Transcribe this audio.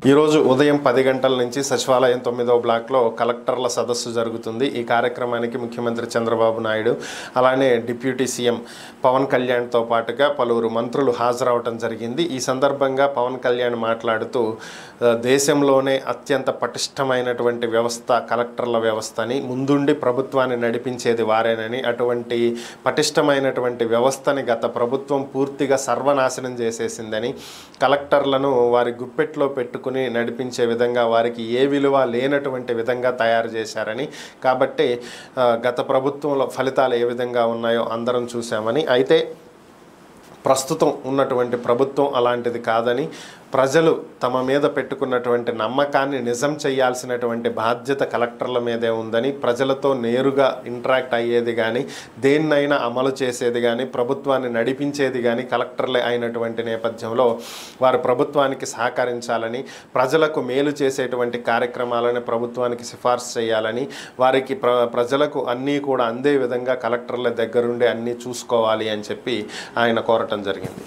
ఈరోజు ఉదయం 10 గంటల నుంచి సచివాలయం 9వ బ్లాక్లో కలెక్టర్ల సదస్సు జరుగుతుంది. ఈ కార్యక్రమానికి ముఖ్యమంత్రి చంద్రబాబు నాయుడు అలానే డిప్యూటీ సీఎం పవన్ కళ్యాణ్తో పాటుగా పలువురు మంత్రులు హాజరవటం జరిగింది. ఈ సందర్భంగా పవన్ కళ్యాణ్ మాట్లాడుతూ దేశంలోనే అత్యంత పటిష్టమైనటువంటి వ్యవస్థ కలెక్టర్ల వ్యవస్థని, ముందుండి ప్రభుత్వాన్ని నడిపించేది వారేనని, అటువంటి పటిష్టమైనటువంటి వ్యవస్థని గత ప్రభుత్వం పూర్తిగా సర్వనాశనం చేసేసిందని, కలెక్టర్లను వారి గుప్పెట్లో పెట్టుకుని నడిపించే విధంగా వారికి ఏ విలువ లేనటువంటి విధంగా తయారు చేశారని, కాబట్టి గత ప్రభుత్వంలో ఫలితాలు ఏ విధంగా ఉన్నాయో అందరం చూసామని, అయితే ప్రస్తుతం ఉన్నటువంటి ప్రభుత్వం అలాంటిది కాదని, ప్రజలు తమ మీద పెట్టుకున్నటువంటి నమ్మకాన్ని నిజం చేయాల్సినటువంటి బాధ్యత కలెక్టర్ల మీదే ఉందని, ప్రజలతో నేరుగా ఇంటరాక్ట్ అయ్యేది కానీ, దేన్నైనా అమలు చేసేది కానీ, ప్రభుత్వాన్ని నడిపించేది కానీ కలెక్టర్లే అయినటువంటి నేపథ్యంలో వారు ప్రభుత్వానికి సహకరించాలని, ప్రజలకు మేలు చేసేటువంటి కార్యక్రమాలను ప్రభుత్వానికి సిఫార్సు చేయాలని, వారికి ప్రజలకు అన్నీ కూడా అందే విధంగా కలెక్టర్ల దగ్గరుండి అన్నీ చూసుకోవాలి అని చెప్పి ఆయన కోరటం జరిగింది.